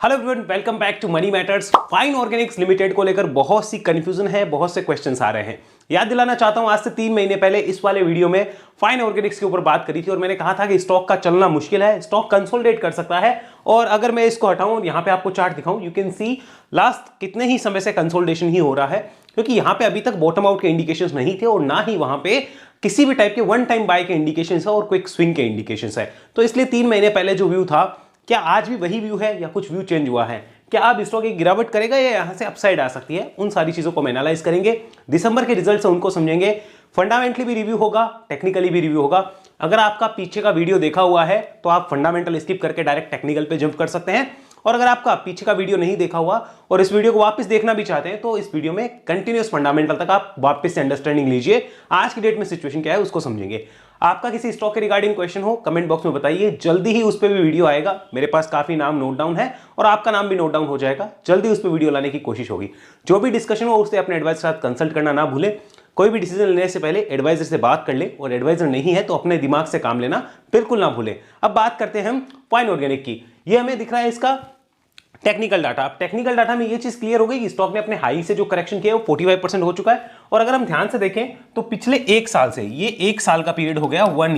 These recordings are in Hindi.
Hello everyone, welcome back to Money Matters. Fine Organics Limited को लेकर बहुत सी कंफ्यूजन है, बहुत से क्वेश्चंस आ रहे हैं। याद दिलाना चाहता हूं, आज से 3 महीने पहले इस वाले वीडियो में फाइन ऑर्गेनिक्स के ऊपर बात करी थी और मैंने कहा था कि स्टॉक का चलना मुश्किल है, स्टॉक कंसोलिडेट कर सकता है। और अगर मैं इसको हटाऊं, यहां पे आपको चार्ट दिखाऊं, यू कैन सी लास्ट कितने ही समय से कंसोलिडेशन ही हो रहा है, क्योंकि यहां पे अभी तक बॉटम आउट के इंडिकेशंस नहीं थे और ना ही वहां पे किसी भी टाइप के वन टाइम बाय के इंडिकेशंस है और क्विक स्विंग के इंडिकेशंस है। तो इसलिए 3 महीने पहले जो व्यू था, क्या आज भी वही व्यू है या कुछ व्यू चेंज हुआ है? क्या अब स्टॉक एक गिरावट करेगा या यहां से अपसाइड आ सकती है? उन सारी चीजों को हम एनालाइज करेंगे। दिसंबर के रिजल्ट्स हैं, उनको समझेंगे। फंडामेंटली भी रिव्यू होगा, टेक्निकली भी रिव्यू होगा। अगर आपका पीछे का वीडियो देखा हुआ है तो आप फंडामेंटल स्किप करके डायरेक्ट टेक्निकल पे जंप कर सकते हैं, और अगर आपका पीछे का वीडियो नहीं देखा हुआ और इस वीडियो को वापस देखना भी चाहते हैं तो इस वीडियो में कंटिन्यूअस फंडामेंटल तक आप वापस से अंडरस्टैंडिंग लीजिए। आज की डेट में सिचुएशन क्या है उसको समझेंगे। आपका किसी स्टॉक के रिगार्डिंग क्वेश्चन हो, कमेंट बॉक्स में बताइए, जल्दी ही उस पर भी वीडियो आएगा। मेरे पास काफी नाम नोट डाउन है और आपका नाम भी नोट डाउन हो जाएगा। जल्दी उस पर वीडियो लाने की कोशिश होगी। जो भी डिस्कशन हो उससे अपने एडवाइजर के साथ कंसल्ट करना ना भूले। कोई भी डिसीजन लेने से पहले एडवाइजर से बात कर ले, और एडवाइजर नहीं है तो अपने दिमाग से काम लेना बिल्कुल ना भूले। अब बात करते हैं हम फाइन ऑर्गेनिक की। ये हमें दिख रहा है इसका टेक्निकल डाटा। अब टेक्निकल डाटा में ये चीज क्लियर हो गई कि स्टॉक ने अपने हाई से जो करेक्शन किया वो 45% हो चुका है। और अगर हम ध्यान से देखें तो पिछले 1 साल से, ये 1 साल का पीरियड हो गया, 1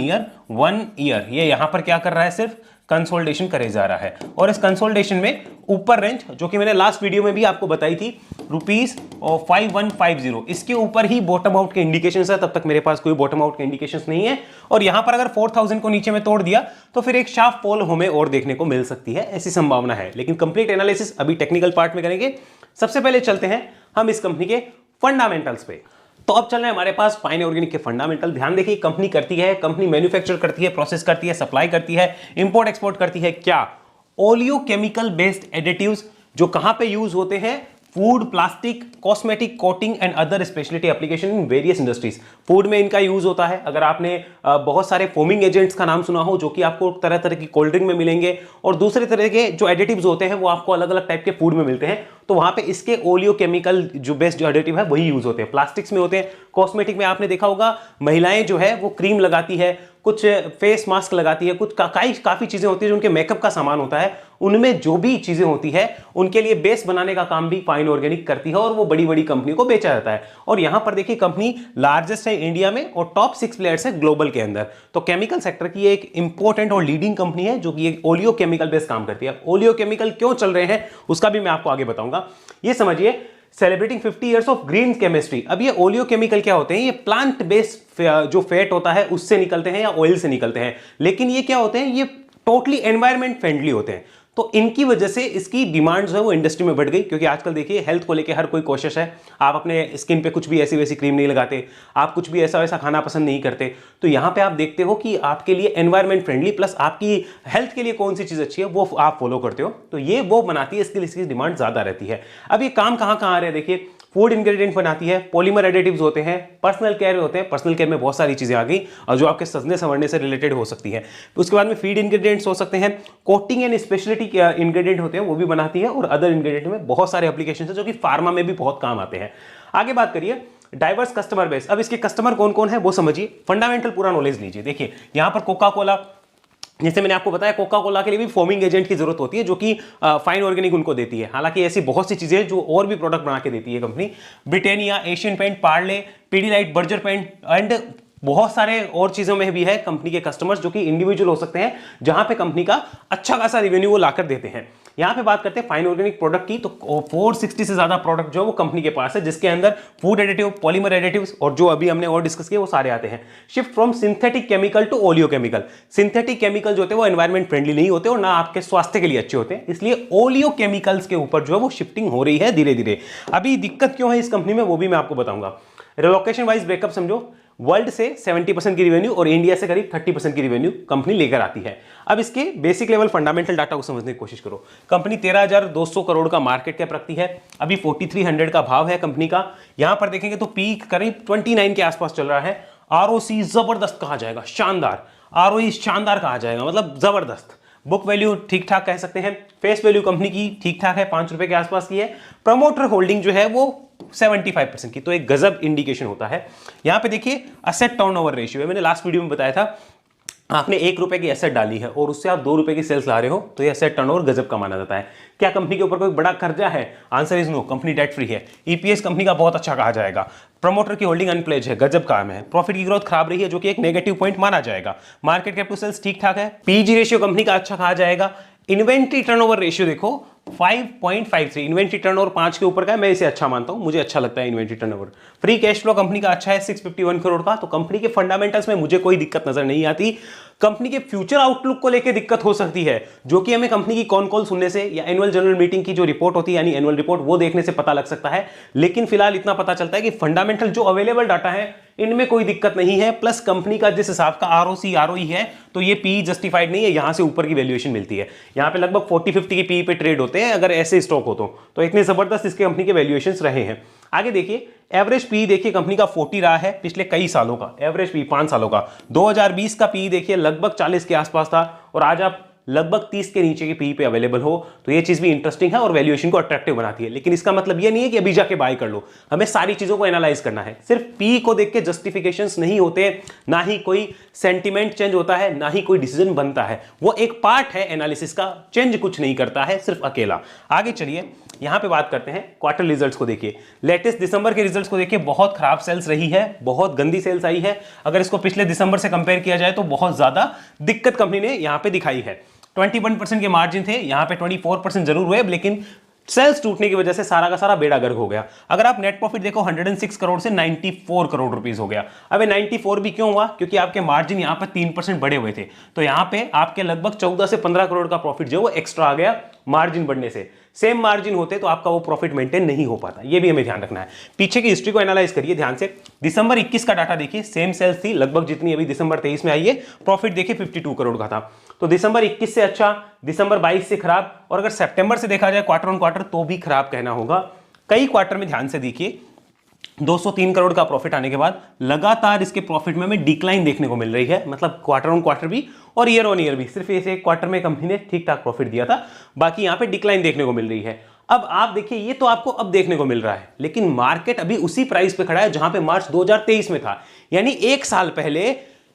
ईयर ये यहां पर क्या कर रहा है, सिर्फ कंसोलिडेशन करे जा रहा है। और इस कंसोलिडेशन में ऊपर रेंज, जो कि मैंने लास्ट वीडियो में भी आपको बताई थी, ₹5150, इसके ऊपर ही बॉटम आउट के इंडिकेशंस है। तब तक मेरे पास कोई बॉटम आउट के इंडिकेशंस नहीं है। और यहां पर अगर 4000 को नीचे में तोड़ दिया तो फिर एक शार्प फॉल हमें और देखने को मिल सकती है, ऐसी संभावना है। लेकिन कंप्लीट एनालिसिस अभी टेक्निकल पार्ट में करेंगे। सबसे पहले चलते हैं हम इस कंपनी के फंडामेंटल्स पे। तो अब चल रहे हैं हमारे पास फाइन ऑर्गेनिक के फंडामेंटल। ध्यान देखिए, कंपनी करती है, कंपनी मैन्युफैक्चर करती है, प्रोसेस करती है, सप्लाई करती है, इंपोर्ट एक्सपोर्ट करती है। क्या? ओलियो केमिकल बेस्ड एडिटिव्स, जो कहां पे यूज होते हैं? Food, plastic, cosmetic, coating and other speciality application in various industries. Food में इनका यूज होता है। अगर आपने बहुत सारे फोमिंग एजेंट्स का नाम सुना हो, जो कि आपको तरह तरह की कोल्ड ड्रिंक में मिलेंगे, और दूसरे तरह के जो एडिटिव्स होते हैं वो आपको अलग अलग टाइप के फूड में मिलते हैं, तो वहां पे इसके ओलियो केमिकल जो बेस्ड जो एडिटिव है वही यूज होते हैं। प्लास्टिक्स में होते हैं, कॉस्मेटिक में आपने देखा होगा महिलाएं जो है वो क्रीम लगाती है, कुछ फेस मास्क लगाती है, कुछ काफी चीजें होती है जो उनके मेकअप का सामान होता है। उनमें जो भी चीजें होती है उनके लिए बेस बनाने का काम भी फाइन ऑर्गेनिक करती है और वो बड़ी बड़ी कंपनी को बेचा जाता है। और यहां पर देखिए, कंपनी लार्जेस्ट है इंडिया में और टॉप 6 प्लेयर्स है ग्लोबल के अंदर। तो केमिकल सेक्टर की एक इंपॉर्टेंट और लीडिंग कंपनी है जो कि ओलियो केमिकल बेस्ड काम करती है। ओलियो केमिकल क्यों चल रहे हैं उसका भी मैं आपको आगे बताऊंगा। ये समझिए, celebrating 50 years of green chemistry. अब ये ओलियो केमिकल क्या होते हैं? ये प्लांट बेस्ड जो फैट होता है उससे निकलते हैं या ऑयल से निकलते हैं, लेकिन ये क्या होते हैं? ये टोटली एनवायरमेंट फ्रेंडली होते हैं। तो इनकी वजह से इसकी डिमांड जो है वो इंडस्ट्री में बढ़ गई, क्योंकि आजकल देखिए हेल्थ को लेके हर कोई कोशिश है। आप अपने स्किन पे कुछ भी ऐसी वैसी क्रीम नहीं लगाते, आप कुछ भी ऐसा वैसा खाना पसंद नहीं करते, तो यहां पे आप देखते हो कि आपके लिए एनवायरमेंट फ्रेंडली प्लस आपकी हेल्थ के लिए कौन सी चीज अच्छी है वो आप फॉलो करते हो, तो ये वो बनाती है, इसके लिए इसकी डिमांड ज्यादा रहती है। अब ये काम कहां कहां आ रहे हैं देखिए, फूड इंग्रेडिएंट बनाती है, पॉलीमर एडिटिव्स होते हैं, पर्सनल केयर होते हैं, पर्सनल केयर में बहुत सारी चीजें आ गई और जो आपके सजने संवरने से रिलेटेड हो सकती है। उसके बाद में फीड इंग्रेडिएंट्स हो सकते हैं, कोटिंग एंड स्पेशलिटी इंग्रेडिएंट होते हैं वो भी बनाती है, और अदर इंग्रेडिएंट में बहुत सारे एप्लीकेशन है जो कि फार्मा में भी बहुत काम आते हैं। आगे बात करिए डाइवर्स कस्टमर बेस। अब इसके कस्टमर कौन कौन है वो समझिए, फंडामेंटल पूरा नॉलेज लीजिए। देखिए यहां पर कोका कोला, जैसे मैंने आपको बताया, कोका कोला के लिए भी फोमिंग एजेंट की जरूरत होती है जो कि फाइन ऑर्गेनिक उनको देती है। हालांकि ऐसी बहुत सी चीजें जो और भी प्रोडक्ट बना के देती है company, Britannia, Asian Paint, Parle, Pidilite, Berger Paint and बहुत सारे और चीजों में भी है कंपनी के कस्टमर्स, जो कि इंडिविजुअल हो सकते हैं, जहां पे कंपनी का अच्छा खासा रेवेन्यू वो लाकर देते हैं। यहां पे बात करते हैं फाइन ऑर्गेनिक प्रोडक्ट की, तो 460 से ज्यादा प्रोडक्ट जो है वो कंपनी के पास है, जिसके अंदर फूड एडिटिव, पॉलीमर एडिटिव्स और जो अभी हमने और डिस्कस किए वो सारे आते हैं। Shift from synthetic chemical to oleo chemical. Synthetic chemical जो होते हैं वो एनवायरमेंट फ्रेंडली नहीं होते और ना आपके स्वास्थ्य के लिए अच्छे होते हैं, इसलिए ओलियो केमिकल्स के ऊपर जो है वो शिफ्टिंग हो रही है धीरे धीरे। अभी दिक्कत क्यों है इस कंपनी में वो भी मैं आपको बताऊंगा। रिलोकेशन वाइज ब्रेकअप समझो, वर्ल्ड से 70% की रिवेन्यू और इंडिया से करीब 30% की रिवेन्यू कंपनी लेकर आती है। अब इसके बेसिक लेवल फंडामेंटल डाटा को समझने की कोशिश करो। कंपनी 13,200 करोड़ का मार्केट कैप रखती है, अभी 4300 का भाव है कंपनी का। यहां पर देखेंगे तो पीक करीब 29 के आसपास चल रहा है। आरओसी जबरदस्त कहा जाएगा, शानदार। आरओई शानदार कहा जाएगा, मतलब जबरदस्त। बुक वैल्यू ठीक ठाक कह सकते हैं। फेस वैल्यू कंपनी की ठीक ठाक है, ₹5 के आसपास की है। प्रमोटर होल्डिंग जो है वो 75% की, तो एक गजब इंडिकेशन होता है। यहां पे देखिए असेट टर्नओवर रेशियो है, मैंने लास्ट वीडियो में बताया था आपने 1 रुपए की एसेट डाली है और उससे आप 2 रुपए की सेल्स ला रहे हो, तो ये एसेट टर्नओवर गजब का माना जाता है। क्या कंपनी के ऊपर कोई बड़ा कर्जा है? Answer is no, company debt free है। ईपीएस कंपनी का बहुत अच्छा कहा जाएगा। प्रमोटर की होल्डिंग अनप्लेज है, गजब काम है। प्रॉफिट की ग्रोथ खराब रही है, जो कि एक नेगेटिव पॉइंट माना जाएगा। मार्केट कैप टू सेल्स ठीक ठाक है। पीजी रेशियो कंपनी का अच्छा कहा जाएगा। इन्वेंट्री टर्नओवर रेशियो देखो 5.53, इन्वेंट्री टर्नओवर 5 के ऊपर का है, मैं इसे अच्छा मानता हूं, मुझे अच्छा लगता है inventory turnover. Free cash flow company का अच्छा है 651 करोड़ का, तो कंपनी के फंडामेंटल्स में मुझे कोई दिक्कत नजर नहीं आती। कंपनी के फ्यूचर आउटलुक को लेकर दिक्कत हो सकती है, जो कि हमें कंपनी की कॉन कॉल सुनने से या एनुअल जनरल मीटिंग की जो रिपोर्ट होती है यानी एनुअल रिपोर्ट वो देखने से पता लग सकता है। लेकिन फिलहाल इतना पता चलता है कि फंडामेंटल जो अवेलेबल डाटा है इनमें कोई दिक्कत नहीं है। प्लस कंपनी का जिस हिसाब का आरओसी आरओई है, तो ये पी जस्टिफाइड नहीं है, यहां से ऊपर की वैल्यूएशन मिलती है। यहां पे लगभग 40-50 की पी पे ट्रेड होते हैं अगर ऐसे स्टॉक हो तो इतने जबरदस्त इसके कंपनी के वैल्यूएशंस रहे हैं। आगे देखिए एवरेज पी देखिए कंपनी का 40 रहा है पिछले कई सालों का, एवरेज पी 5 सालों का। 2020 का पी देखिए लगभग 40 के आसपास था और आज आप लगभग 30 के नीचे की पी पे अवेलेबल हो, तो ये चीज भी इंटरेस्टिंग है और वैल्यूएशन को अट्रैक्टिव बनाती है। लेकिन इसका मतलब ये नहीं है कि अभी जाके बाय कर लो, हमें सारी चीजों को एनालाइज करना है। सिर्फ पी को देख के जस्टिफिकेशंस नहीं होते, ना ही कोई सेंटिमेंट चेंज होता है, ना ही कोई डिसीजन बनता है। वो एक पार्ट है एनालिसिस का, चेंज कुछ नहीं करता है सिर्फ अकेला। आगे चलिए यहां पे बात करते हैं क्वार्टर रिजल्ट्स को देखिए। लेटेस्ट दिसंबर के रिजल्ट्स को देखिए, बहुत खराब सेल्स रही है, बहुत गंदी सेल्स आई है। अगर इसको पिछले दिसंबर से कंपेयर किया जाए तो बहुत ज्यादा दिक्कत कंपनी ने यहां पे दिखाई है। 21% के मार्जिन थे, यहां पे 24% जरूर हुए, लेकिन सेल्स टूटने की वजह से सारा का सारा बेड़ा गर्क हो गया। अगर आप नेट प्रॉफिट देखो 106 करोड़ से 94 करोड़ रुपीस हो गया। अब 94 भी क्यों हुआ? क्योंकि आपके मार्जिन यहां पर 3% बढ़े हुए थे, तो यहां पे आपके लगभग 14 से 15 करोड़ का प्रॉफिट जो वो एक्स्ट्रा आ गया मार्जिन बढ़ने से। सेम मार्जिन होते तो आपका वो प्रॉफिट मेंटेन नहीं हो पाता, ये भी हमें ध्यान रखना है। पीछे की हिस्ट्री को एनालाइज करिए ध्यान से। दिसंबर 21 का डाटा देखिए, सेम सेल्स थी लगभग जितनी अभी दिसंबर 23 में आई है। प्रॉफिट देखिए 52 करोड़ का था, तो दिसंबर 21 से अच्छा, दिसंबर 22 से खराब, और अगर सितंबर से देखा जाए क्वार्टर ऑन क्वार्टर तो भी खराब कहना होगा। कई क्वार्टर में ध्यान से देखिए 203 करोड़ का प्रॉफिट आने के बाद लगातार इसके प्रॉफिट में हमें डिक्लाइन देखने को मिल रही है, मतलब क्वार्टर ऑन क्वार्टर भी और ईयर ऑन ईयर भी। सिर्फ इस एक क्वार्टर में कंपनी ने ठीक ठाक प्रॉफिट दिया था, बाकी यहां पे डिक्लाइन देखने को मिल रही है। अब आप देखिए ये तो आपको अब देखने को मिल रहा है, लेकिन मार्केट अभी उसी प्राइस पे खड़ा है जहां पे मार्च 2023 में था, यानी एक साल पहले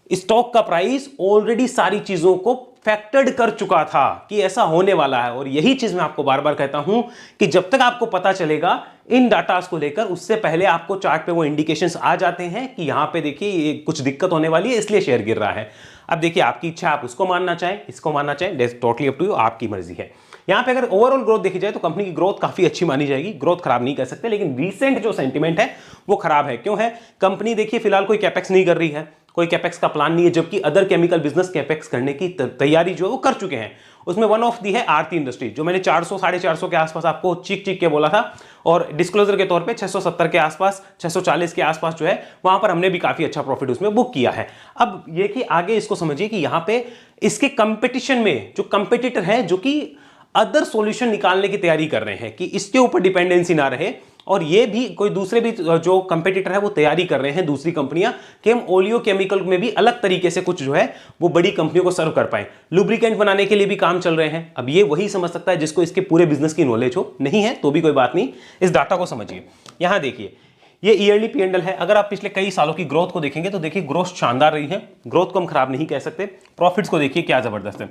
स्टॉक का प्राइस ऑलरेडी सारी चीजों को फैक्टर्ड कर चुका था कि ऐसा होने वाला है। और यही चीज मैं आपको बार बार कहता हूं कि जब तक आपको पता चलेगा इन डाटास को लेकर, उससे पहले आपको चार्ट पे वो इंडिकेशंस आ जाते हैं कि यहां पे देखिए ये कुछ दिक्कत होने वाली है, इसलिए शेयर गिर रहा है। अब देखिए आपकी इच्छा, आप उसको मानना चाहें, इसको मानना चाहें, that's totally up to you, आपकी मर्जी है। यहां पे अगर ओवरऑल ग्रोथ देखी जाए तो कंपनी की ग्रोथ काफी अच्छी मानी जाएगी, ग्रोथ खराब नहीं कह सकते, लेकिन रीसेंट जो सेंटीमेंट है वो खराब है। क्यों है? कंपनी देखिए फिलहाल कोई कैपेक्स नहीं कर रही है, कोई कैपेक्स का प्लान नहीं है, जबकि अदर केमिकल बिजनेस कैपेक्स करने की तैयारी जो है वो कर चुके हैं। उसमें वन ऑफ दी है आरती इंडस्ट्री, जो मैंने 400 450 के आसपास आपको चीख के बोला था, और डिस्क्लोजर के तौर पे 670 के आसपास, 640 के आसपास जो है वहां पर हमने भी काफी अच्छा प्रॉफिट उसमें बुक किया है। अब ये कि आगे इसको समझिए कि यहां पे इसके कंपटीशन में जो कंपटीटर है, जो कि अदर सॉल्यूशन निकालने की तैयारी कर रहे हैं कि इसके ऊपर डिपेंडेंसी ना रहे, और ये भी कोई दूसरे भी जो कंपटीटर है वो तैयारी कर रहे हैं, दूसरी कंपनियां, कि हम ओलियो केमिकल में भी अलग तरीके से कुछ जो है वो बड़ी कंपनियों को सर्व कर पाए। लुब्रिकेंट बनाने के लिए भी काम चल रहे हैं। अब ये वही समझ सकता है जिसको इसके पूरे बिजनेस की नॉलेज हो, नहीं है तो भी कोई बात नहीं, इस डाटा को समझिए। यहां देखिए ये ईयरली P&L है। अगर आप पिछले कई सालों की ग्रोथ को देखेंगे तो देखिए ग्रोथ शानदार रही है, ग्रोथ को हम खराब नहीं कह सकते। प्रॉफिट्स को देखिए क्या जबरदस्त है,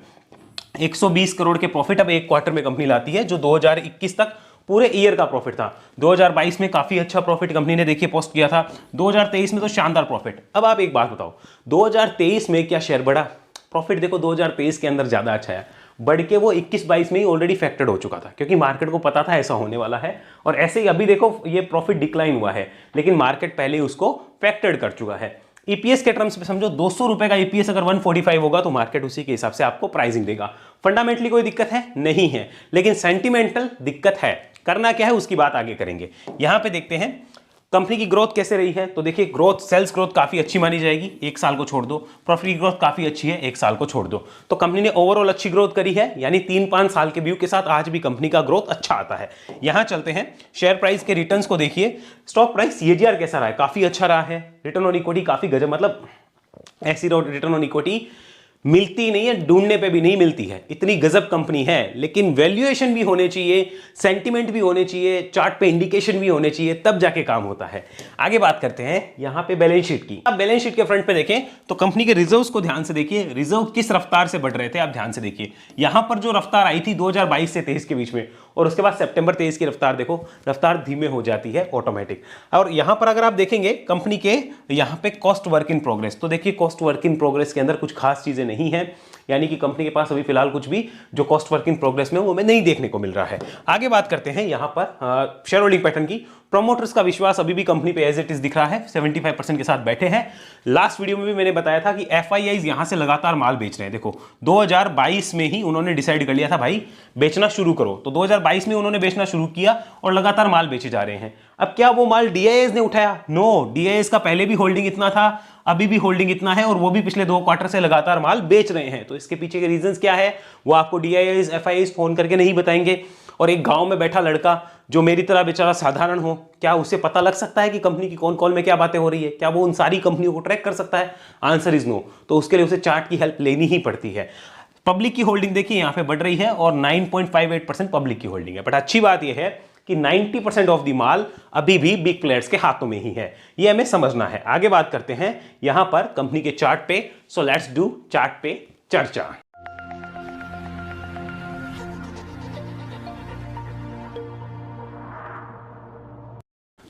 120 करोड़ के प्रॉफिट अब एक क्वार्टर में कंपनी लाती है, जो 2021 तक पूरे ईयर का प्रॉफिट था। 2022 में काफी अच्छा प्रॉफिट कंपनी ने देखिए पोस्ट किया था, 2023 में तो शानदार प्रॉफिट। अब आप एक बात बताओ, 2023 में क्या शेयर बढ़ा? प्रॉफिट देखो 2023 के अंदर ज्यादा अच्छा है, बढ़ के वो 21-22 में ही ऑलरेडी फैक्टर्ड हो चुका था, क्योंकि मार्केट को पता था ऐसा होने वाला है। और ऐसे ही अभी देखो ये प्रॉफिट डिक्लाइन हुआ है, लेकिन मार्केट पहले ही उसको फैक्टर्ड कर चुका है। ईपीएस के टर्म्स में समझो 200 रुपए का ईपीएस अगर 145 होगा तो मार्केट उसी के हिसाब से आपको प्राइसिंग देगा। फंडामेंटली कोई दिक्कत है नहीं है, लेकिन सेंटिमेंटल दिक्कत है। करना क्या है उसकी बात आगे करेंगे। यहां पे देखते हैं कंपनी की ग्रोथ कैसे रही है, तो देखिए ग्रोथ, सेल्स ग्रोथ काफी अच्छी मानी जाएगी, एक साल को छोड़ दो। प्रॉफिट की ग्रोथ काफी अच्छी है, एक साल को छोड़ दो। तो कंपनी ने ओवरऑल अच्छी ग्रोथ करी है, यानी 3-5 साल के व्यू के साथ आज भी कंपनी का ग्रोथ अच्छा आता है। यहां चलते हैं शेयर प्राइस के रिटर्न्स को देखिए। स्टॉक प्राइस सीएजीआर कैसा रहा है? काफी अच्छा रहा है। रिटर्न ऑन इक्विटी काफी गजब, मतलब ऐसी रिटर्न ऑन इक्विटी मिलती नहीं है, ढूंढने पे भी नहीं मिलती है, इतनी गजब कंपनी है। लेकिन वैल्यूएशन भी होने चाहिए, सेंटिमेंट भी होने चाहिए, चार्ट पे इंडिकेशन भी होने चाहिए, तब जाके काम होता है। आगे बात करते हैं यहां पे बैलेंस शीट की। अब बैलेंस शीट के फ्रंट पे देखें तो कंपनी के रिजर्व्स को ध्यान से देखिए, रिजर्व किस रफ्तार से बढ़ रहे थे आप ध्यान से देखिए। यहां पर जो रफ्तार आई थी 2022 से 23 के बीच में, और उसके बाद सितंबर 23 की रफ्तार देखो, रफ्तार धीमे हो जाती है ऑटोमेटिक। और यहां पर अगर आप देखेंगे कंपनी के यहां पे कॉस्ट वर्क इन प्रोग्रेस, तो देखिए कॉस्ट वर्क इन प्रोग्रेस के अंदर कुछ खास चीजें नहीं है, यानी कि कंपनी के पास अभी फिलहाल कुछ भी जो कॉस्ट वर्क इन प्रोग्रेस में वो हमें नहीं देखने को मिल रहा है। आगे बात करते हैं यहां पर शेयर होल्डिंग पैटर्न की। प्रोमोटर्स का विश्वास अभी भी कंपनी पे एज इट इज दिख रहा है, 75% के साथ बैठे हैं। लास्ट वीडियो में भी मैंने बताया था कि एफआईआईज यहां से लगातार माल बेच रहे हैं। देखो 2022 में ही उन्होंने डिसाइड कर लिया था भाई बेचना शुरू करो, तो 2022 में उन्होंने बेचना शुरू किया और लगातार माल बेचे जा रहे हैं। अब क्या वो माल डीआईएस ने उठाया? नो, डीआईएस का पहले भी होल्डिंग इतना था, अभी भी होल्डिंग इतना है, और वो भी पिछले 2 क्वार्टर से लगातार माल बेच रहे हैं। तो इसके पीछे के रीजंस क्या है वो आपको डीआईएस एफआईआईज फोन करके नहीं बताएंगे। और एक गांव में बैठा लड़का जो मेरी तरह बेचारा साधारण हो, क्या उसे पता लग सकता है कि कंपनी की कौन कॉल में क्या बातें हो रही है? क्या वो उन सारी कंपनियों को ट्रैक कर सकता है? Answer is no. तो उसके लिए उसे चार्ट की हेल्प लेनी ही पड़ती है। पब्लिक की होल्डिंग देखिए यहां पे बढ़ रही है और 9.58% पब्लिक की होल्डिंग है। बट अच्छी बात यह है कि 90% ऑफ द माल अभी भी बिग प्लेयर्स के हाथों में ही है, ये हमें समझना है। आगे बात करते हैं यहां पर कंपनी के चार्ट पे। सो लेट्स डू चार्ट पे चर्चा।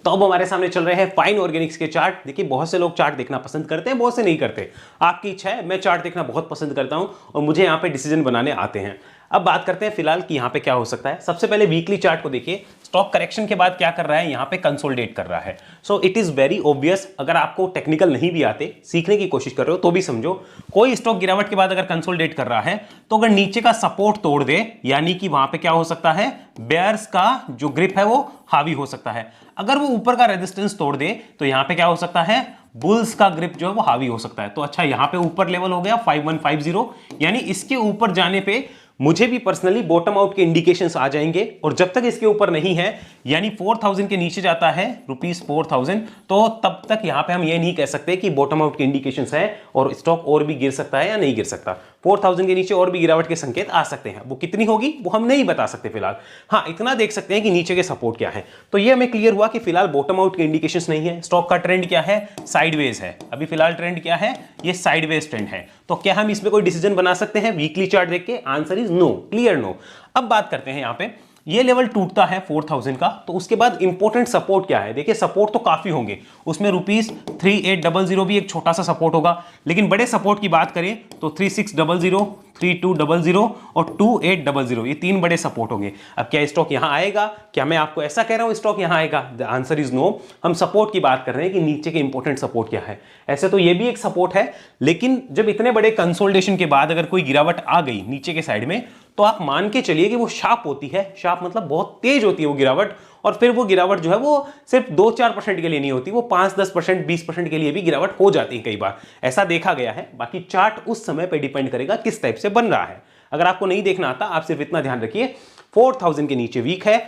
तो अब हमारे सामने चल रहे हैं फाइन ऑर्गेनिक्स के चार्ट। देखिए बहुत से लोग चार्ट देखना पसंद करते हैं, बहुत से नहीं करते, आपकी इच्छा है। मैं चार्ट देखना बहुत पसंद करता हूं और मुझे यहां पे डिसीजन बनाने आते हैं। अब बात करते हैं फिलहाल कि यहां पे क्या हो सकता है। सबसे पहले वीकली चार्ट को देखिए, स्टॉक करेक्शन के बाद क्या कर रहा है, यहां पे कंसोलिडेट कर रहा है। So it is very obvious, अगर आपको टेक्निकल नहीं भी आते, सीखने की कोशिश कर रहे हो तो भी समझो, कोई स्टॉक गिरावट के बाद अगर कंसोलिडेट कर रहा है तो अगर नीचे का सपोर्ट तोड़ दे, यानी कि वहां पे क्या हो सकता है, बेयर्स का जो ग्रिप है वो हावी हो सकता है। अगर वो ऊपर का रेजिस्टेंस तोड़ दे तो यहां पे क्या हो सकता है, बुल्स का ग्रिप जो है वो हावी हो सकता है। तो अच्छा यहां पे ऊपर लेवल हो गया 5150, यानी इसके ऊपर जाने पे मुझे भी पर्सनली बॉटम आउट के इंडिकेशंस आ जाएंगे। और जब तक इसके ऊपर नहीं है, यानी 4000 के नीचे जाता है ₹4000, तो तब तक यहां पे हम ये नहीं कह सकते कि बॉटम आउट के इंडिकेशंस है और स्टॉक और भी गिर सकता है या नहीं गिर सकता। 4000 के नीचे और भी गिरावट के संकेत आ सकते हैं, वो कितनी होगी वो हम नहीं बता सकते फिलहाल। हाँ, इतना देख सकते हैं कि नीचे के सपोर्ट क्या है। तो ये हमें क्लियर हुआ कि फिलहाल बॉटम आउट के इंडिकेशंस नहीं है। स्टॉक का ट्रेंड क्या है, साइडवेज है। अभी फिलहाल ट्रेंड क्या है, ये साइडवेज ट्रेंड है। तो क्या हम इसमें कोई डिसीजन बना सकते हैं वीकली चार्ट देख के? Answer is no, clear no. अब बात करते हैं यहां पे, ये लेवल टूटता है 4000 का, तो उसके बाद इंपॉर्टेंट सपोर्ट क्या है? देखिए सपोर्ट तो काफी होंगे, उसमें ₹3800 भी एक छोटा सा सपोर्ट होगा, लेकिन बड़े सपोर्ट की बात करें तो 3600, 3200 और 2800, ये 3 बड़े सपोर्ट होंगे। अब क्या स्टॉक यहां आएगा? क्या मैं आपको ऐसा कह रहा हूं स्टॉक यहां आएगा? The answer is no. हम सपोर्ट की बात कर रहे हैं कि नीचे के इंपॉर्टेंट सपोर्ट क्या है। ऐसे तो ये भी एक सपोर्ट है, लेकिन जब इतने बड़े कंसोलिडेशन के बाद अगर कोई गिरावट आ गई नीचे के साइड में, तो आप मान के चलिए कि वो शार्प होती है। शार्प मतलब बहुत तेज होती है वो गिरावट, और फिर वो गिरावट जो है वो सिर्फ 2-4% के लिए नहीं होती, वो 5-10%, 20% के लिए भी गिरावट हो जाती है कई बार, ऐसा देखा गया है। बाकी चार्ट उस समय पे डिपेंड करेगा किस टाइप से बन रहा है। अगर आपको नहीं देखना आता, आप सिर्फ इतना ध्यान रखिए 4000 के नीचे वीक है।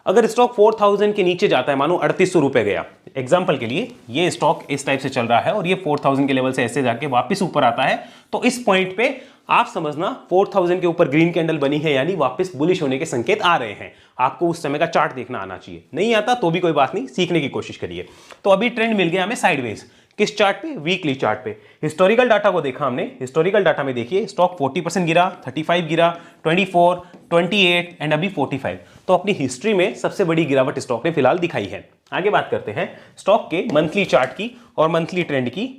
अगर स्टॉक 4000 के नीचे जाता है, मानो 3800 रुपए गया, एग्जांपल के लिए ये स्टॉक इस टाइप से चल रहा है और ये 4000 के लेवल से ऐसे जाके वापस ऊपर आता है, तो इस पॉइंट पे आप समझना 4000 के ऊपर ग्रीन कैंडल बनी है, यानी वापस बुलिश होने के संकेत आ रहे हैं। आपको उस समय का चार्ट देखना आना चाहिए, नहीं आता तो भी कोई बात नहीं, सीखने की कोशिश करिए। तो अभी ट्रेंड मिल गया हमें साइडवेज, किस चार्ट पे? वीकली चार्ट पे। हिस्टोरिकल डाटा को देखा हमने, हिस्टोरिकल डाटा में देखिए स्टॉक 40% गिरा, 35 गिरा, 24, 28 एंड अभी 45। तो अपनी हिस्ट्री में सबसे बड़ी गिरावट स्टॉक ने फिलहाल दिखाई है। आगे बात करते हैं स्टॉक के मंथली चार्ट की और मंथली ट्रेंड की।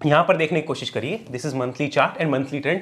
यहां पर देखने की कोशिश करिए, this is monthly chart and monthly trend.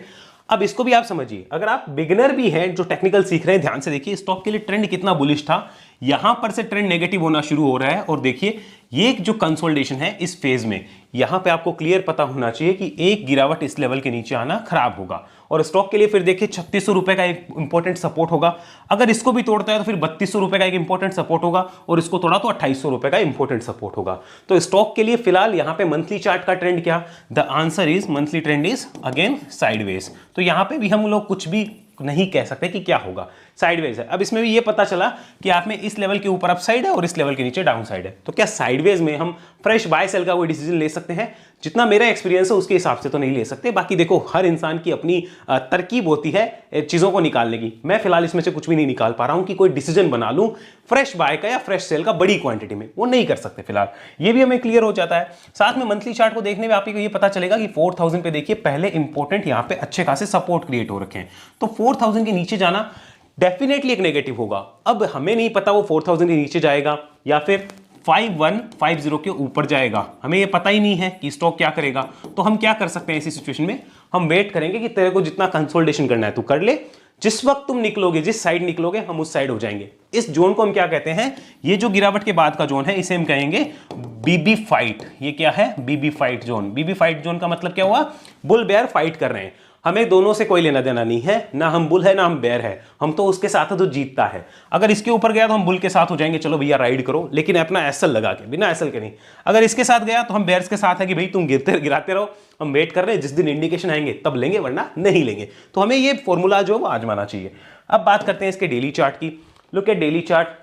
अब इसको भी आप समझिए, अगर आप बिगिनर भी हैं जो टेक्निकल सीख रहे हैं, ध्यान से देखिए स्टॉक के लिए ट्रेंड कितना बुलिश था। यहां पर से ट्रेंड नेगेटिव होना शुरू हो रहा है और देखिए ये जो कंसोलिडेशन है इस फेज में, यहां पे आपको क्लियर पता होना चाहिए कि एक गिरावट इस लेवल के नीचे आना खराब होगा। और स्टॉक के लिए फिर देखिए 3600 रुपए का एक इंपॉर्टेंट सपोर्ट होगा, अगर इसको भी तोड़ता है तो फिर 3200 रुपए का एक इंपॉर्टेंट सपोर्ट होगा, और इसको तोड़ा तो 2800 रुपए का इंपॉर्टेंट सपोर्ट होगा। तो स्टॉक के लिए फिलहाल यहां पे मंथली चार्ट का ट्रेंड क्या? The answer is monthly trend is again sideways. तो यहां पे भी हम लोग कुछ भी नहीं कह सकते कि क्या होगा, साइडवेज है। अब इसमें भी ये पता चला कि आप में इस लेवल के ऊपर अपसाइड है और इस लेवल के नीचे डाउन साइड है। तो क्या साइडवेज में हम फ्रेश बाय सेल का कोई डिसीजन ले सकते हैं? जितना मेरा एक्सपीरियंस है उसके हिसाब से तो नहीं ले सकते। बाकी देखो, हर इंसान की अपनी तरकीब होती है चीज़ों को निकालने की। मैं फिलहाल इसमें से कुछ भी नहीं निकाल पा रहा हूं कि कोई डिसीजन बना लूं फ्रेश बाय का या फ्रेश सेल का बड़ी क्वांटिटी में, वो नहीं कर सकते फिलहाल। ये भी हमें क्लियर हो जाता है। साथ में मंथली चार्ट को देखने में आपको ये पता चलेगा कि 4000 पे देखिए पहले इंपॉर्टेंट यहां पे अच्छे खासे सपोर्ट क्रिएट हो रखे हैं। तो 4000 के नीचे जाना डेफिनेटली एक नेगेटिव होगा। अब हमें नहीं पता वो 4000 के नीचे जाएगा या फिर 5150 के ऊपर जाएगा, हमें ये पता ही नहीं है कि स्टॉक क्या करेगा। तो हम क्या कर सकते हैं ऐसी सिचुएशन में? हम वेट करेंगे कि तेरे को जितना कंसोलिडेशन करना है तू कर ले, जिस वक्त तुम निकलोगे, जिस साइड निकलोगे, हम उस साइड हो जाएंगे। इस जोन को हम क्या कहते हैं? ये जो गिरावट के बाद का जोन है इसे हम कहेंगे बीबी फाइट। ये क्या है? बीबी फाइट जोन। बीबी फाइट जोन का मतलब क्या हुआ? बुल बेयर फाइट कर रहे हैं। हमें दोनों से कोई लेना देना नहीं है, ना हम बुल है ना हम बेयर है, हम तो उसके साथ है जो जीतता है। अगर इसके ऊपर गया तो हम बुल के साथ हो जाएंगे, चलो भैया राइड करो, लेकिन अपना एसएल लगा के, बिना एसएल के नहीं। अगर इसके साथ गया तो हम बेयर्स के साथ है कि भाई तुम गिराते रहो, हम वेट कर रहे हैं, जिस दिन इंडिकेशन आएंगे तब लेंगे वरना नहीं लेंगे। तो हमें ये फॉर्मूला जो है वो आजमाना चाहिए। अब बात करते हैं इसके डेली चार्ट की। Look at daily chart.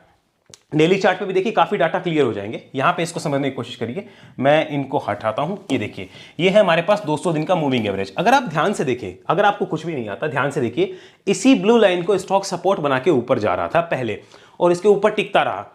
Daily chart पे भी देखिए काफी डाटा क्लियर हो जाएंगे। यहां पे इसको समझने की कोशिश करिए, मैं इनको हटाता हूं। ये देखिए, ये है हमारे पास 200 दिन का मूविंग एवरेज। अगर आप ध्यान से देखें, अगर आपको कुछ भी नहीं आता ध्यान से देखिए, इसी ब्लू लाइन को स्टॉक सपोर्ट बना के ऊपर जा रहा था पहले और इसके ऊपर टिकता रहा।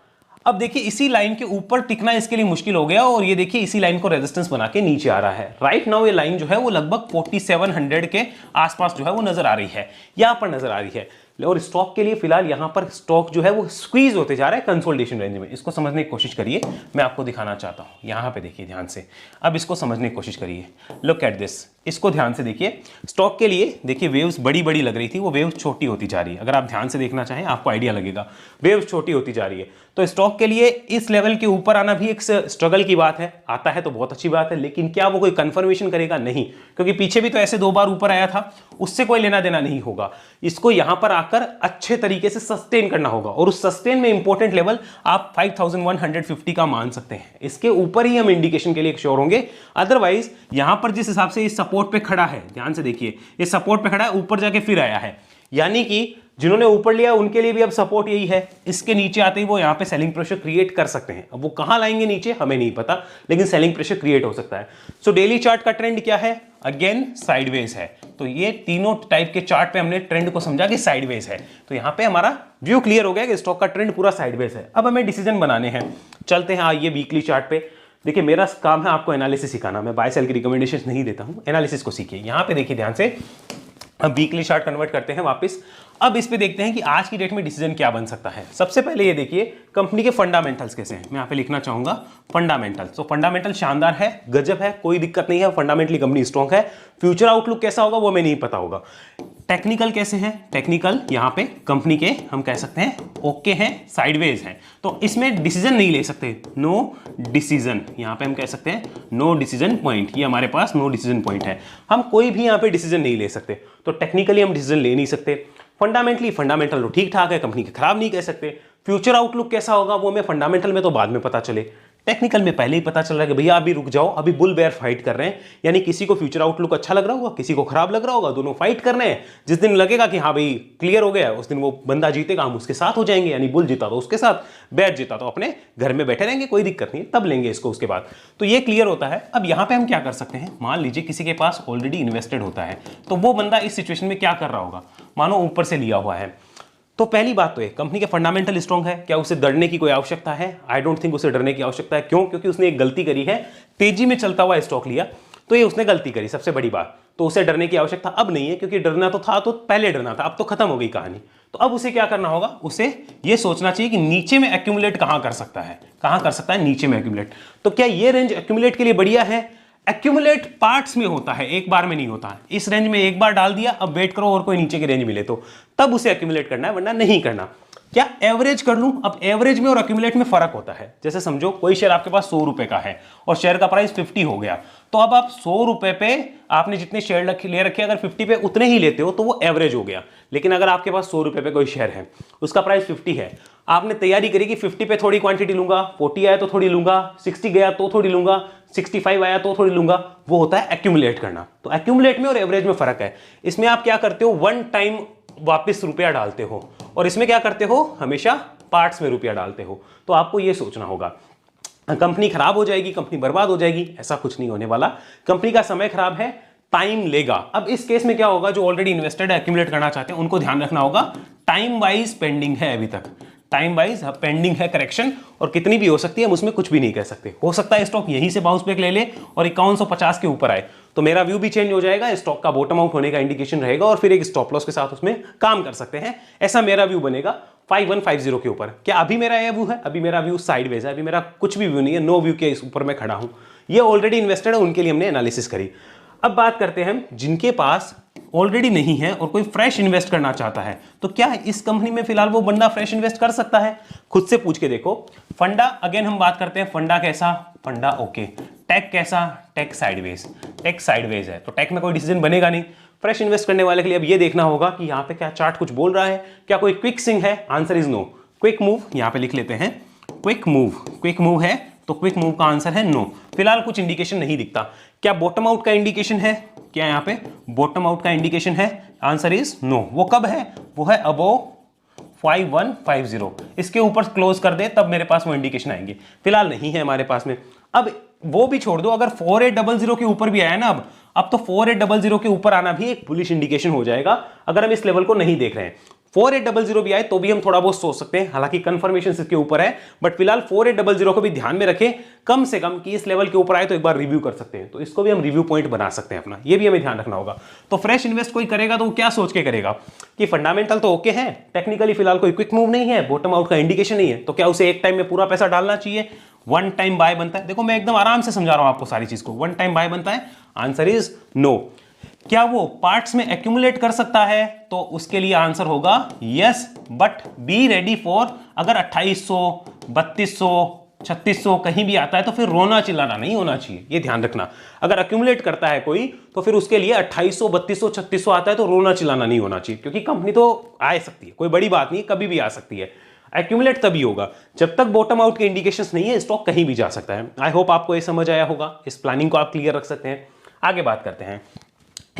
अब देखिए इसी लाइन के ऊपर टिकना इसके लिए मुश्किल हो गया और ये देखिए इसी लाइन को रेजिस्टेंस बना के नीचे आ रहा है। राइट नाउ ये लाइन जो है वो लगभग 4700 के आसपास जो है वो नजर आ रही है, यहां पर नजर आ रही है। और स्टॉक के लिए फिलहाल यहां पर स्टॉक जो है वो स्क्वीज होते जा रहा है कंसोलिडेशन रेंज में। इसको समझने की कोशिश करिए, मैं आपको दिखाना चाहता हूं। यहां पे देखिए ध्यान से, अब इसको समझने की कोशिश करिए। लुक एट दिस, इसको ध्यान से देखिए। स्टॉक के लिए देखिए वेव्स बड़ी बड़ी लग रही थी, वो वेव्स छोटी होती जा रही है। अगर आप ध्यान से देखना चाहें आपको आइडिया लगेगा, वेव्स छोटी होती जा रही है। तो स्टॉक के लिए इस लेवल के ऊपर आना भी एक स्ट्रगल की बात है। आता है तो बहुत अच्छी बात है, लेकिन क्या वो कोई कंफर्मेशन करेगा? नहीं, क्योंकि पीछे भी तो ऐसे 2 बार ऊपर आया था, उससे कोई लेना देना नहीं होगा। इसको यहां पर आकर अच्छे तरीके से सस्टेन करना होगा और उस सस्टेन में इंपॉर्टेंट लेवल आप 5150 का मान सकते हैं। इसके ऊपर ही हम इंडिकेशन के लिए श्योर होंगे। अदरवाइज यहां पर जिस हिसाब से इस सपोर्ट पे खड़ा है, ध्यान से देखिए, ये सपोर्ट पे खड़ा है, ऊपर जाके फिर आया है, यानी कि जिन्होंने ऊपर लिया उनके लिए भी अब सपोर्ट यही है। इसके नीचे आते ही वो यहां पे सेलिंग प्रेशर क्रिएट कर सकते हैं। अब वो कहां लाएंगे नीचे हमें नहीं पता, लेकिन सेलिंग प्रेशर क्रिएट हो सकता है। सो डेली चार्ट का ट्रेंड क्या है? अगेन साइडवेज है। तो ये तीनों टाइप के चार्ट पे हमने ट्रेंड को समझा कि साइडवेज है। तो यहां पे हमारा व्यू क्लियर हो गया कि स्टॉक का ट्रेंड पूरा साइडवेज है। अब हमें डिसीजन बनाने हैं। चलते हैं आइए वीकली चार्ट पे। देखिए मेरा काम है आपको एनालिसिस सिखाना, मैं बाय सेल की रिकमेंडेशन नहीं देता हूं, एनालिसिस को सीखिए। यहां पे देखिए ध्यान से, अब वीकली चार्ट कन्वर्ट करते हैं वापस। अब इस पे देखते हैं कि आज की डेट में डिसीजन क्या बन सकता है। सबसे पहले ये देखिए कंपनी के फंडामेंटल्स कैसे हैं। मैं यहाँ पे लिखना चाहूंगा फंडामेंटल। तो फंडामेंटल शानदार है, गजब है, कोई दिक्कत नहीं है, फंडामेंटली कंपनी स्ट्रॉन्ग है। फ्यूचर आउटलुक कैसा होगा वो हमें नहीं पता होगा। टेक्निकल कैसे हैं? टेक्निकल यहाँ पे कंपनी के हम कह सकते हैं ओके हैं, साइडवेज हैं। तो इसमें डिसीजन नहीं ले सकते, नो डिसीजन। यहाँ पे हम कह सकते हैं नो डिसीजन पॉइंट। ये हमारे पास नो डिसीजन पॉइंट है, हम कोई भी यहाँ पे डिसीजन नहीं ले सकते। तो टेक्निकली हम डिसीजन ले नहीं सकते। फंडामेंटली फंडामेंटल तो ठीक ठाक है, कंपनी के खराब नहीं कह सकते। फ्यूचर आउटलुक कैसा होगा वो हमें फंडामेंटल में तो बाद में पता चले, टेक्निकल में पहले ही पता चल रहा है कि भैया अभी रुक जाओ, अभी बुल बेयर फाइट कर रहे हैं। यानी किसी को फ्यूचर आउटलुक अच्छा लग रहा होगा, किसी को खराब लग रहा होगा, दोनों फाइट कर रहे हैं। जिस दिन लगेगा कि हाँ भाई क्लियर हो गया, उस दिन वो बंदा जीतेगा, हम उसके साथ हो जाएंगे। यानी बुल जीता तो उसके साथ, बेयर जीता तो अपने घर में बैठे रहेंगे, कोई दिक्कत नहीं, तब लेंगे इसको उसके बाद। तो ये क्लियर होता है। अब यहाँ पे हम क्या कर सकते हैं? मान लीजिए किसी के पास ऑलरेडी इन्वेस्टेड होता है, तो वो बंदा इस सिचुएशन में क्या कर रहा होगा? मानो ऊपर से लिया हुआ है, तो पहली बात तो है कंपनी के फंडामेंटल स्ट्रॉन्ग है, क्या उसे डरने की कोई आवश्यकता है? आई डोंट थिंक उसे डरने की आवश्यकता है। क्यों? क्योंकि उसने एक गलती करी है, तेजी में चलता हुआ स्टॉक लिया, तो ये उसने गलती करी, सबसे बड़ी बात। तो उसे डरने की आवश्यकता अब नहीं है, क्योंकि डरना तो था, तो पहले डरना था, अब तो खत्म हो गई कहानी। तो अब उसे क्या करना होगा? उसे ये सोचना चाहिए कि नीचे में एक्यूमुलेट कहां कर सकता है, कहां कर सकता है नीचे में एक्यूमुलेट। तो क्या ये रेंज एक्यूमुलेट के लिए बढ़िया है? एक्यूमुलेट पार्ट्स में होता है, एक बार में नहीं होता। इस रेंज में एक बार डाल दिया, अब वेट करो और कोई नीचे की रेंज मिले तो तब उसे एक्यूमुलेट करना है, वरना नहीं करना। क्या एवरेज कर लूं? अब एवरेज में और एक्यूमुलेट में फर्क होता है। जैसे समझो कोई शेयर आपके पास 100 रुपए का है और शेयर का प्राइस 50 हो गया, तो अब आप 100 रुपए पे आपने जितने शेयर ले रखे, अगर 50 पे उतने ही लेते हो तो वो एवरेज हो गया। लेकिन अगर आपके पास 100 रुपए पे कोई शेयर है, उसका प्राइस 50 है, आपने तैयारी करी कि 50 पे थोड़ी क्वांटिटी लूंगा, 40 आया तो थोड़ी लूंगा, 60 गया तो थोड़ी लूंगा, 65 आया तो थोड़ी लूंगा, वो होता है एक्यूमुलेट करना। तो एक्यूमुलेट में और एवरेज में फर्क है। इसमें आप क्या करते हो? वन टाइम वापस रुपया डालते हो, और इसमें क्या करते हो, हमेशा पार्ट्स में रुपया डालते हो। तो आपको ये सोचना होगा कंपनी खराब हो जाएगी, कंपनी बर्बाद हो जाएगी, ऐसा कुछ नहीं होने वाला। कंपनी का समय खराब है, टाइम लेगा। अब इस केस में क्या होगा, जो ऑलरेडी इन्वेस्टेड है, एक्यूमुलेट करना चाहते हैं, उनको ध्यान रखना होगा टाइम वाइज पेंडिंग है, अभी तक टाइम वाइज पेंडिंग है करेक्शन, और कितनी भी हो सकती है, हम उसमें कुछ भी नहीं कह सकते। हो सकता है स्टॉक यहीं से बाउंस बैक ले ले और 5150 के ऊपर आए, तो मेरा व्यू भी चेंज हो जाएगा, स्टॉक का बॉटम आउट होने का इंडिकेशन रहेगा, और फिर एक स्टॉप लॉस के साथ उसमें काम कर सकते हैं। ऐसा मेरा व्यू बनेगा 5150 के ऊपर। क्या अभी मेरा यह व्यू है? अभी मेरा व्यू साइडवेज है, अभी मेरा कुछ भी व्यू नहीं है, नो व्यू के इस ऊपर मैं खड़ा हूं। ये ऑलरेडी इन्वेस्टेड है, उनके लिए हमने एनालिसिस करी। अब बात करते हैं हम जिनके पास ऑलरेडी नहीं है और कोई फ्रेश इन्वेस्ट करना चाहता है, तो क्या इस कंपनी में फिलहाल वो बंदा फ्रेश इन्वेस्ट कर सकता है? खुद से पूछ के देखो। फंडा, अगेन हम बात करते हैं फंडा कैसा, फंडा ओके। टेक कैसा, टेक साइडवेज, टेक साइडवेज है, तो टेक में कोई डिसीजन बनेगा नहीं। फ्रेश इन्वेस्ट करने वाले के लिए अब ये देखना होगा कि यहाँ पे क्या चार्ट कुछ बोल रहा है, क्या कोई क्विक स्विंग है? Answer is no. Quick move यहाँ पे लिख लेते हैं, क्विक मूव, क्विक मूव है, तो क्विक मूव का आंसर है नो। फिलहाल कुछ इंडिकेशन नहीं दिखता। क्या बॉटम आउट का इंडिकेशन है? क्या यहाँ पे बॉटम आउट का इंडिकेशन है? Answer is no. वो कब है? वो है अबोव 5150, इसके ऊपर क्लोज कर दे तब मेरे पास वो इंडिकेशन आएंगे। फिलहाल नहीं है हमारे पास में। अब वो भी छोड़ दो, अगर 4800 के ऊपर भी आया ना, अब तो 4800 के ऊपर आना भी एक बुलिश इंडिकेशन हो जाएगा, अगर हम इस लेवल को नहीं देख रहे हैं। 4800 भी आए तो भी हम थोड़ा बहुत सोच सकते हैं, हालांकि कंफर्मेशन इसके ऊपर है, बट फिलहाल 4800 को भी ध्यान में रखें, कम से कम कि इस लेवल के ऊपर आए तो एक बार रिव्यू कर सकते हैं, तो इसको भी हम रिव्यू पॉइंट बना सकते हैं अपना, ये भी हमें ध्यान रखना होगा। तो फ्रेश इन्वेस्ट कोई करेगा तो वो क्या सोच के करेगा कि फंडामेंटल तो ओके है, टेक्निकली फिलहाल कोई क्विक मूव नहीं है, बॉटम आउट का इंडिकेशन नहीं है, तो क्या उसे एक टाइम में पूरा पैसा डालना चाहिए? वन टाइम बाय बनता है। देखो मैं एकदम आराम से समझा रहा हूं आपको सारी चीज को, वन टाइम बाय बनता है। Answer is no. क्या वो पार्ट्स में एक्यूमुलेट कर सकता है? तो उसके लिए आंसर होगा yes, but be ready for, अगर 2800, 3200, 3600 कहीं भी आता है तो फिर रोना चिल्लाना नहीं होना चाहिए, ये ध्यान रखना। अगर एक्यूमुलेट करता है कोई तो फिर उसके लिए 2800, 3200, 3600 आता है तो रोना चिल्लाना नहीं होना चाहिए, क्योंकि कंपनी तो आ सकती है, कोई बड़ी बात नहीं, कभी भी आ सकती है। एक्यूमुलेट तभी होगा जब तक बॉटम आउट के इंडिकेशंस नहीं है, स्टॉक कहीं भी जा सकता है। आई होप आपको ये समझ आया होगा, इस प्लानिंग को आप क्लियर रख सकते हैं। आगे बात करते हैं,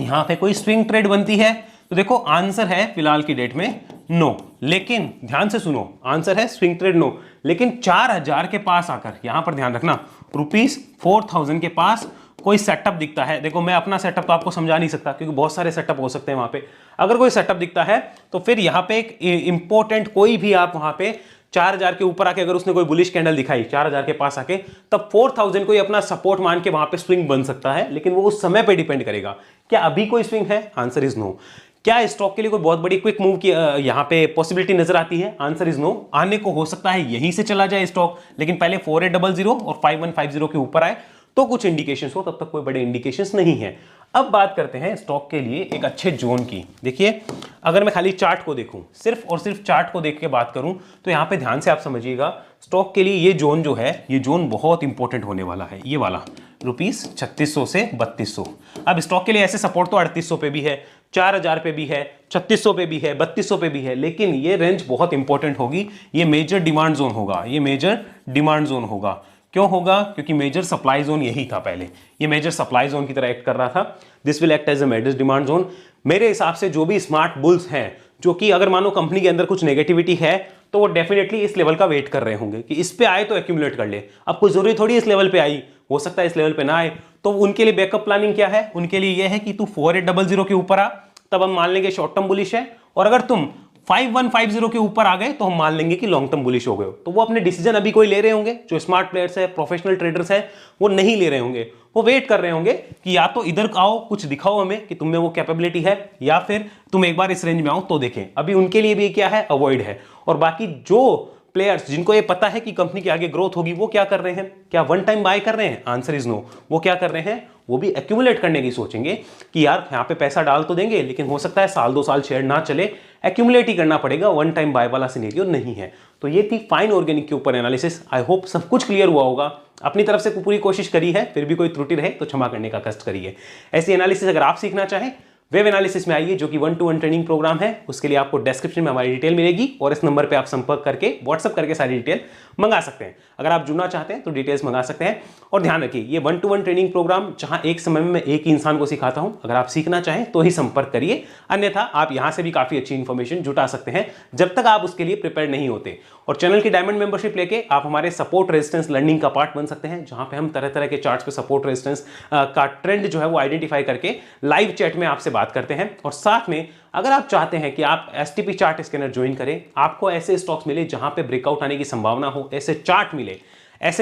यहां पे कोई स्विंग ट्रेड बनती है? तो देखो आंसर है फिलहाल की डेट में नो, लेकिन ध्यान से सुनो, आंसर है स्विंग ट्रेड नो, लेकिन 4000 के पास आकर, यहां पर ध्यान रखना, ₹4000 के पास कोई सेटअप दिखता है। देखो मैं अपना सेटअप तो आपको समझा नहीं सकता, क्योंकि बहुत सारे सेटअप हो सकते हैं वहां पे। अगर कोई सेटअप दिखता है तो फिर यहां पे एक इंपॉर्टेंट, कोई भी आप वहां पे 4000 के ऊपर आके अगर उसने कोई बुलिश कैंडल दिखाई 4000 के पास आके, तब 4000 को ही अपना सपोर्ट मान के वहां पे स्विंग बन सकता है, लेकिन वो उस समय पे डिपेंड करेगा। क्या अभी कोई स्विंग है? Answer is no. क्या स्टॉक के लिए कोई बहुत बड़ी क्विक मूव की यहां पे पॉसिबिलिटी नजर आती है? Answer is no. आने को हो सकता है यहीं से चला जाए स्टॉक, लेकिन पहले 4800 और 5150 के ऊपर आए तो कुछ इंडिकेशंस हो, तब तक कोई बड़े इंडिकेशंस नहीं है। अब बात करते हैं स्टॉक के लिए एक अच्छे जोन की। देखिए अगर मैं खाली चार्ट को देखूं, सिर्फ और सिर्फ चार्ट को देख के बात करूं, तो यहां पे ध्यान से आप समझिएगा, स्टॉक के लिए ये जोन जो है, ये जोन बहुत इंपॉर्टेंट होने वाला है, ये वाला ₹3600 से 3200। अब स्टॉक के लिए ऐसे सपोर्ट तो 3800 पे भी है, 4000 पे भी है, 3600 पे भी है, 3200 पे भी है, लेकिन ये रेंज बहुत इंपॉर्टेंट होगी। ये मेजर डिमांड जोन होगा, ये मेजर डिमांड जोन होगा। क्यों होगा? क्योंकि मेजर सप्लाई जोन यही था पहले, ये मेजर सप्लाई जोन की तरह एक्ट कर रहा था। This will act as a major demand zone. मेरे हिसाब से जो भी स्मार्ट बुल्स हैं, जो कि अगर मानो कंपनी के अंदर कुछ नेगेटिविटी है, तो वो डेफिनेटली इस लेवल का वेट कर रहे होंगे कि इस पे आए तो एक्यूमुलेट कर ले। अब कोई जरूरी थोड़ी इस लेवल पे आई, हो सकता है इस लेवल पे ना आए, तो उनके लिए बैकअप प्लानिंग क्या है? उनके लिए यह है कि तू 4800 के ऊपर आ, तब हम मान लेंगे शॉर्ट टर्म बुलिश है, और अगर तुम 5150 के ऊपर आ गए तो हम मान लेंगे कि लॉन्ग टर्म बुलिश हो गए। तो वो अपने डिसीजन अभी कोई ले रहे होंगे, जो स्मार्ट प्लेयर्स है, प्रोफेशनल ट्रेडर्स हैं, वो नहीं ले रहे होंगे, वो वेट कर रहे होंगे कि या तो इधर आओ, कुछ दिखाओ हमें कि तुम में वो कैपेबिलिटी है, या फिर तुम एक बार इस रेंज में आओ तो देखें। अभी उनके लिए भी क्या है? अवॉइड है। और बाकी जो प्लेयर्स जिनको ये पता है कि कंपनी की आगे ग्रोथ होगी, वो क्या कर रहे हैं? क्या वन टाइम बाय कर रहे हैं? Answer is no. वो क्या कर रहे हैं? वो भी एक्यूमुलेट करने की सोचेंगे कि यार यहाँ पे पैसा डाल तो देंगे, लेकिन हो सकता है साल 2 साल शेयर ना चले, एक्यूमुलेट ही करना पड़ेगा, वन टाइम बाय वाला सिनेरियो नहीं है। तो ये थी फाइन ऑर्गेनिक के ऊपर एनालिसिस। आई होप सब कुछ क्लियर हुआ होगा। अपनी तरफ से पूरी कोशिश करी है, फिर भी कोई त्रुटि रहे तो क्षमा करने का कष्ट करिए। ऐसी एनालिसिस अगर आप सीखना चाहें वेब एनालिसिस में आइए, जो कि 1-to-1 ट्रेनिंग प्रोग्राम है। उसके लिए आपको डिस्क्रिप्शन में हमारी डिटेल मिलेगी और इस नंबर पे आप संपर्क करके व्हाट्सअप करके सारी डिटेल मंगा सकते हैं। अगर आप जुड़ना चाहते हैं तो डिटेल्स मंगा सकते हैं। और ध्यान रखिए, ये 1-to-1 ट्रेनिंग प्रोग्राम जहां एक समय में मैं एक ही इंसान को सिखाता हूं, अगर आप सीखना चाहें तो ही संपर्क करिए, अन्यथा आप यहां से भी काफी अच्छी इंफॉर्मेशन जुटा सकते हैं जब तक आप उसके लिए प्रिपेयर नहीं होते। और चैनल की डायमंड मेंबरशिप लेके आप हमारे सपोर्ट रेजिस्टेंस लर्निंग का पार्ट बन सकते हैं, जहां पे हम तरह तरह के चार्ट्स पे सपोर्ट रेजिस्टेंस का ट्रेंड जो है वो आइडेंटिफाई करके लाइव चैट में आपसे बात करते हैं। और साथ में अगर आप चाहते हैं कि आप एसटीपी चार्ट स्कैनर ज्वाइन करें, आपको ऐसे स्टॉक्स मिले जहां पे ब्रेकआउट आने की संभावना हो, ऐसे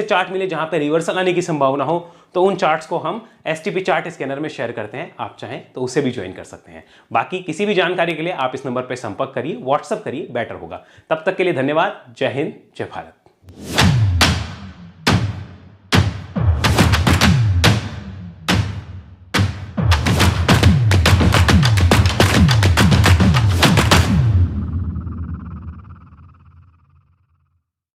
चार्ट मिले जहां पे रिवर्सल आने की संभावना हो, तो उन चार्ट्स को हम एसटीपी चार्ट स्कैनर में शेयर करते हैं। आप चाहें तो उसे भी ज्वाइन कर सकते हैं। बाकी किसी भी जानकारी के लिए आप इस नंबर पर संपर्क करिए, व्हाट्सअप करिए, बेटर होगा। तब तक के लिए धन्यवाद। जय हिंद, जय भारत।